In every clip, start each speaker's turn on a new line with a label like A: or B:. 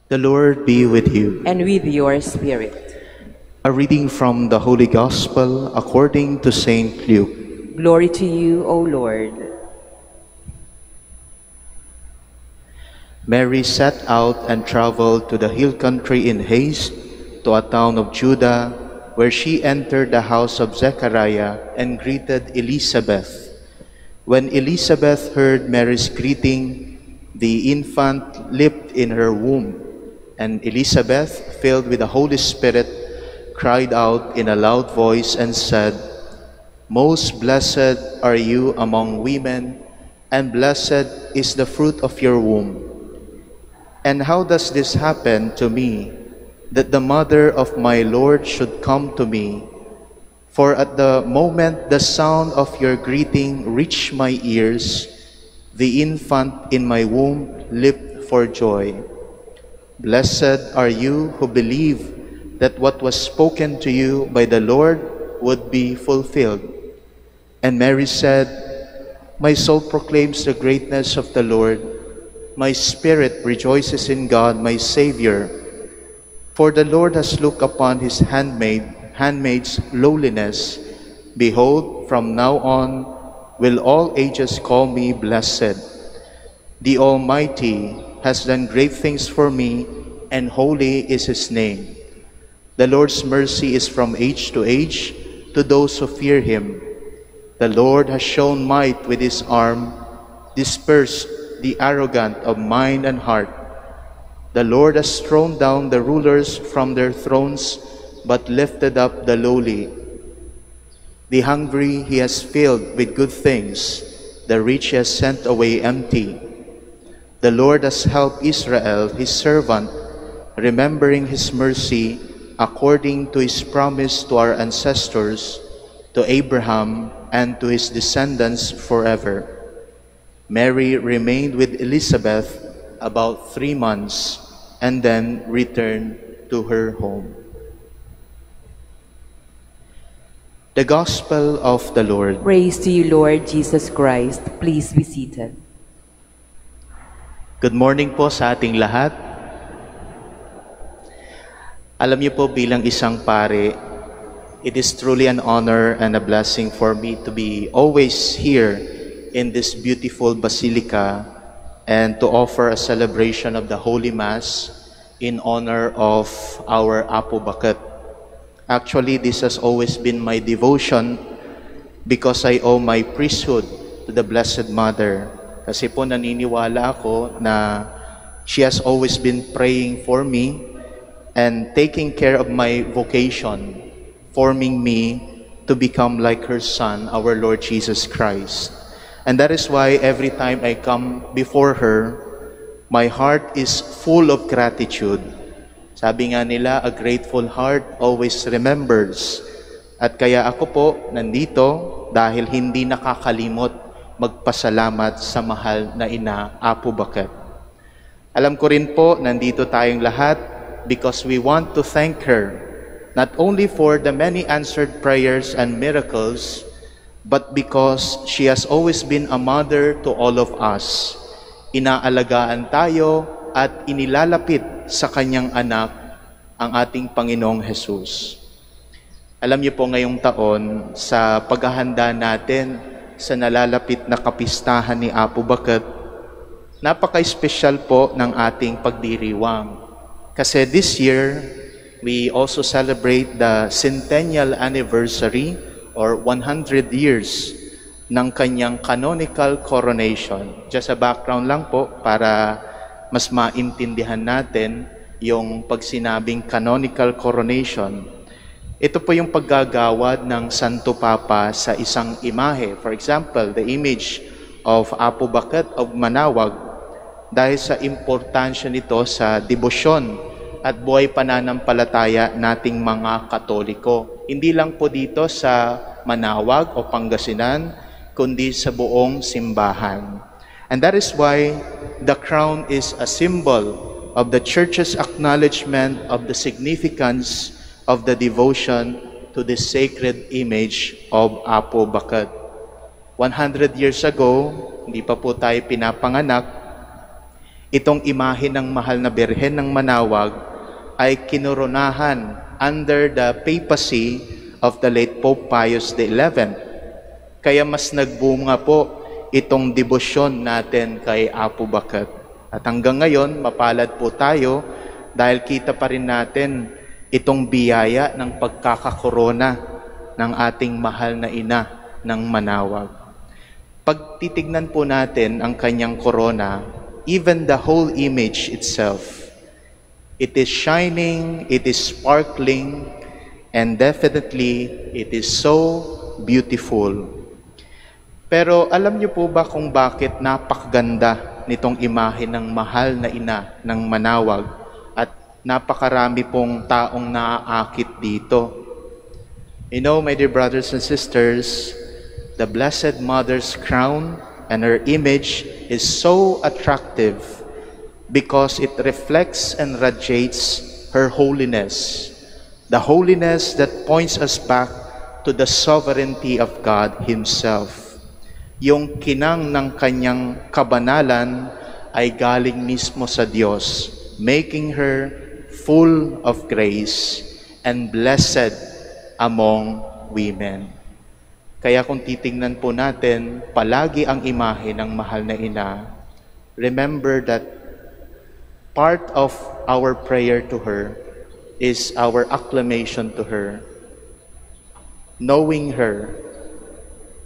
A: The Lord be with you.
B: and with your spirit.
A: A reading from the Holy Gospel according to Saint Luke.
B: Glory to you, O Lord.
A: Mary set out and traveled to the hill country in haste to a town of Judah, where she entered the house of Zechariah and greeted Elizabeth. When Elizabeth heard Mary's greeting, the infant leaped in her womb, and Elizabeth, filled with the Holy Spirit, cried out in a loud voice and said, "Most blessed are you among women, and blessed is the fruit of your womb. And how does this happen to me, that the mother of my Lord should come to me? For at the moment the sound of your greeting reached my ears, the infant in my womb leaped for joy. Blessed are you who believe that what was spoken to you by the Lord would be fulfilled." And Mary said, "My soul proclaims the greatness of the Lord. My spirit rejoices in God, my Savior. For the Lord has looked upon his handmaid's lowliness. Behold, from now on will all ages call me blessed. The Almighty has done great things for me, and holy is his name. The Lord's mercy is from age to age to those who fear him. The Lord has shown might with his arm, dispersed the arrogant of mind and heart. The Lord has thrown down the rulers from their thrones, but lifted up the lowly. The hungry he has filled with good things, the rich he has sent away empty. The Lord has helped Israel, his servant, remembering his mercy according to his promise to our ancestors, to Abraham and to his descendants forever." Mary remained with Elizabeth about 3 months and then returned to her home. The Gospel of the Lord.
B: Praise to you, Lord Jesus Christ. Please be seated.
A: Good morning po sa ating lahat. Alam niyo po, bilang isang pare, it is truly an honor and a blessing for me to be always here in this beautiful basilica and to offer a celebration of the Holy Mass in honor of our Apo Bakat. Actually, this has always been my devotion because I owe my priesthood to the Blessed Mother. Kasi po naniniwala ako na she has always been praying for me and taking care of my vocation, forming me to become like her Son, our Lord Jesus Christ. And that is why every time I come before her, my heart is full of gratitude. Sabi nga nila, a grateful heart always remembers. At kaya ako po nandito dahil hindi nakakalimot magpasalamat sa mahal na ina, Apo Bakat. Alam ko rin po, nandito tayong lahat because we want to thank her, not only for the many answered prayers and miracles, but because she has always been a mother to all of us. Inaalagaan tayo at inilalapit sa kanyang anak, ang ating Panginoong Jesus. Alam niyo po ngayong taon, sa paghahanda natin sa nalalapit na kapistahan ni Apo Bakat, napaka-espesyal po ng ating pagdiriwang. Kasi this year, we also celebrate the centennial anniversary or 100 years ng kanyang canonical coronation. Just a background lang po para mas maintindihan natin yung pagsinabing canonical coronation. Ito po yung paggagawad ng Santo Papa sa isang imahe. For example, the image of Apo Bakat of Manaoag, dahil sa importansya nito sa debosyon at buhay pananampalataya nating mga Katoliko. Hindi lang po dito sa Manaoag o Pangasinan, kundi sa buong simbahan. And that is why the crown is a symbol of the Church's acknowledgement of the significance of the devotion to the sacred image of Apo Bakat. 100 years ago, hindi pa po tayo pinapanganak, Itong imahe ng mahal na Birhen ng Manawag ay kinoronahan under the papacy of the late Pope Pius XI. Kaya mas nagbunga po itong debosyon natin kay Apo Bakat. At hanggang ngayon, mapalad po tayo dahil kita pa rin natin itong biyaya ng pagkakakorona ng ating mahal na ina ng Manawag. Pag titignan po natin ang kanyang korona, even the whole image itself, it is shining, it is sparkling, and definitely it is so beautiful. Pero alam niyo po ba kung bakit napakaganda nitong imahe ng mahal na ina ng Manawag at napakarami pong taong naaakit dito? You know, my dear brothers and sisters, the Blessed Mother's crown and her image is so attractive because it reflects and radiates her holiness, the holiness that points us back to the sovereignty of God Himself. Yung kinang ng kanyang kabanalan ay galing mismo sa Diyos, making her full of grace and blessed among women. Kaya kung titingnan po natin, palagi ang imahe ng mahal na ina, remember that part of our prayer to her is our acclamation to her, knowing her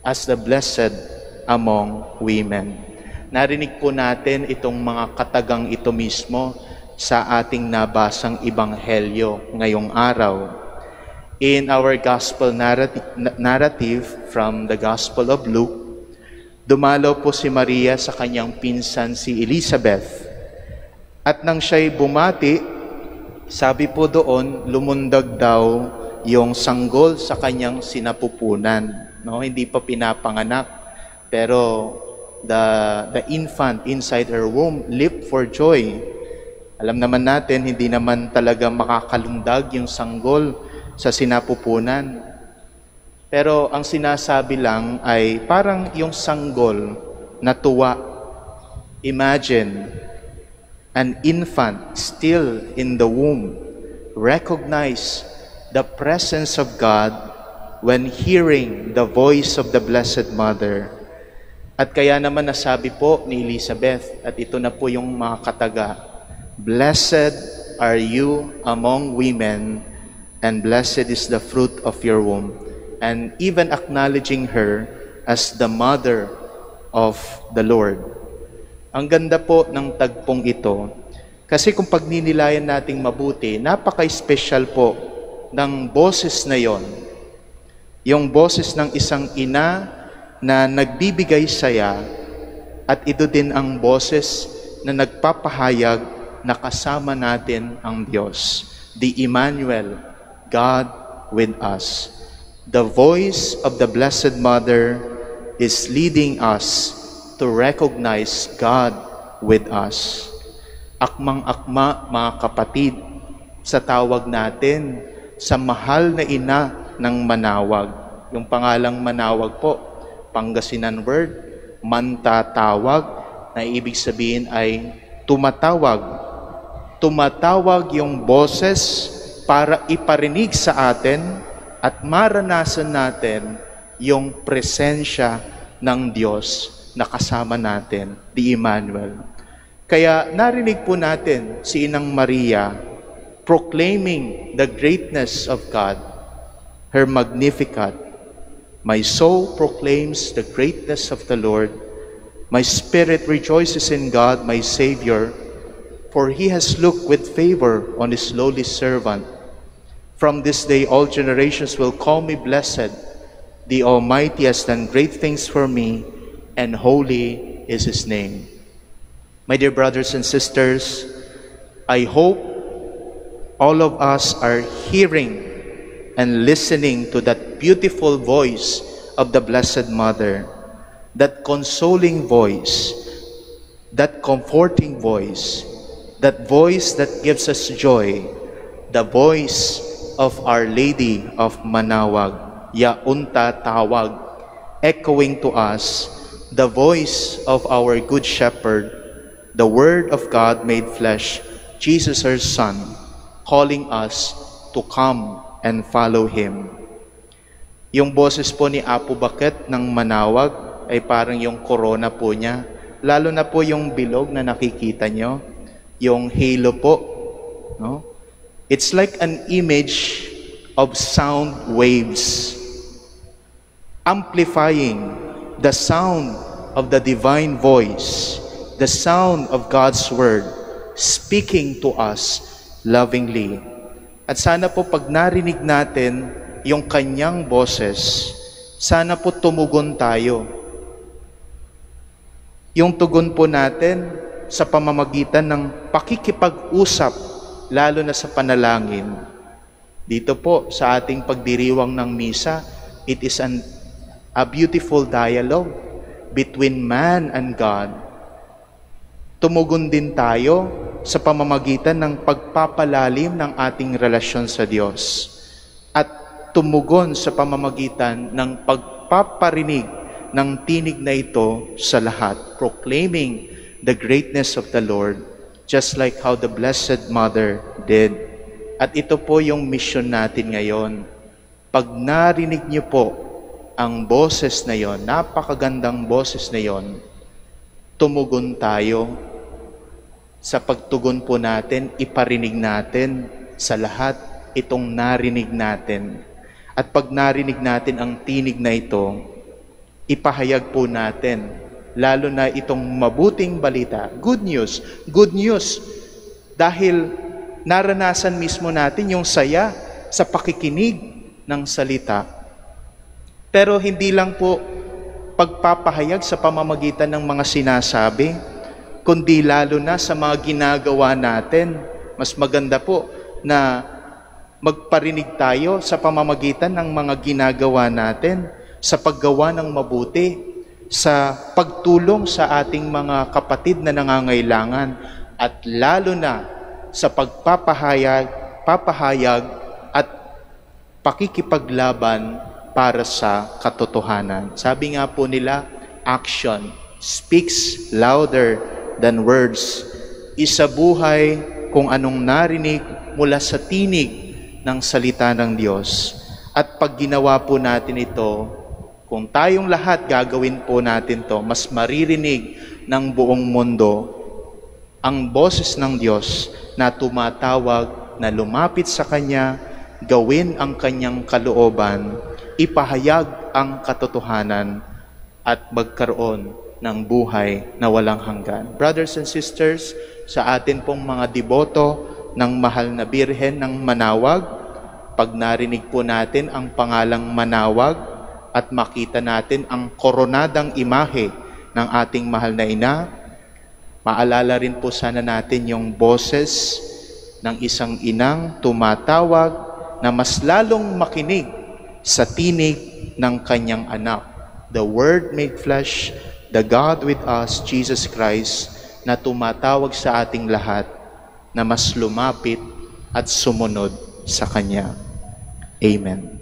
A: as the blessed among women. Narinig po natin itong mga katagang ito mismo sa ating nabasang ebanghelyo ngayong araw. In our gospel narrative from the Gospel of Luke, dumalaw po si Maria sa kanyang pinsan si Elizabeth. At nang siya'y bumati, sabi po doon, lumundag daw yung sanggol sa kanyang sinapupunan. No? Hindi pa pinapanganak, pero the infant inside her womb leaped for joy. Alam naman natin, hindi naman talaga makakalundag yung sanggol sa sinapupunan. Pero ang sinasabi lang ay parang yung sanggol na tuwa. Imagine an infant still in the womb recognize the presence of God when hearing the voice of the Blessed Mother. At kaya naman nasabi po ni Elizabeth, at ito na po yung mga kataga, "Blessed are you among women, and blessed is the fruit of your womb," and even acknowledging her as the mother of the Lord. Ang ganda po ng tagpong ito, kasi kung pagninilayan nating mabuti, napaka-special po ng boses na yon. Yung boses ng isang ina na nagbibigay saya, at ito din ang boses na nagpapahayag na kasama natin ang Diyos, the Emmanuel, God with us. The voice of the Blessed Mother is leading us to recognize God with us. Akmang-akma, mga kapatid, sa tawag natin sa mahal na ina ng Manawag. Yung pangalang Manawag po, Pangasinan word, mantatawag, na ibig sabihin ay tumatawag. Tumatawag yung boses para iparinig sa atin at maranasan natin yung presensya ng Diyos na kasama natin, the Emmanuel. Kaya narinig po natin si Inang Maria proclaiming the greatness of God, her Magnificat. "My soul proclaims the greatness of the Lord. My spirit rejoices in God, my Savior, for He has looked with favor on His lowly servant. From this day all generations will call me blessed. The Almighty has done great things for me, and holy is His name." My dear brothers and sisters, I hope all of us are hearing and listening to that beautiful voice of the Blessed Mother, that consoling voice, that comforting voice, that voice that gives us joy, the voice of Our Lady of Manawag, Yaunta Tawag, echoing to us the voice of our Good Shepherd, the Word of God made flesh, Jesus our Son, calling us to come and follow Him. Yung boses po ni Apo Bakit ng manawag ay parang yung corona po niya. Lalo na po yung bilog na nakikita nyo, yung halo po. No? It's like an image of sound waves, amplifying the sound of the divine voice, the sound of God's Word, speaking to us lovingly. At sana po pag narinig natin yung kanyang boses, sana po tumugon tayo. Yung tugon po natin sa pamamagitan ng pakikipag-usap, lalo na sa panalangin. Dito po sa ating pagdiriwang ng misa, it is a beautiful dialogue between man and God. Tumugon din tayo sa pamamagitan ng pagpapalalim ng ating relasyon sa Diyos. At tumugon sa pamamagitan ng pagpaparinig ng tinig na ito sa lahat, proclaiming the greatness of the Lord, just like how the Blessed Mother did. At ito po yung mission natin ngayon. Pag narinig niyo po ang boses na yon, napakagandang boses na yon, tumugon tayo. Sa pagtugon po natin, iparinig natin sa lahat itong narinig natin. At pag narinig natin ang tinig na ito, ipahayag po natin, lalo na itong mabuting balita, good news, dahil naranasan mismo natin yung saya sa pakikinig ng salita. Pero hindi lang po pagpapahayag sa pamamagitan ng mga sinasabi, kundi lalo na sa mga ginagawa natin. Mas maganda po na magparinig tayo sa pamamagitan ng mga ginagawa natin, sa paggawa ng mabuti, sa pagtulong sa ating mga kapatid na nangangailangan, at lalo na sa papahayag at pakikipaglaban para sa katotohanan. Sabi nga po nila, action speaks louder than words. Isabuhay kung anong narinig mula sa tinig ng salita ng Diyos. At pag ginawa po natin ito, kung tayong lahat gagawin po natin to, mas maririnig ng buong mundo ang boses ng Diyos na tumatawag na lumapit sa Kanya, gawin ang Kanyang kalooban, ipahayag ang katotohanan, at magkaroon ng buhay na walang hanggan. Brothers and sisters, sa atin pong mga deboto ng Mahal na Birhen ng Manawag, pag narinig po natin ang pangalang Manawag, at makita natin ang koronadang imahe ng ating mahal na ina, maalala rin po sana natin yung boses ng isang inang tumatawag na mas lalong makinig sa tinig ng kanyang anak. The Word made flesh, the God with us, Jesus Christ, na tumatawag sa ating lahat na mas lumapit at sumunod sa Kanya. Amen.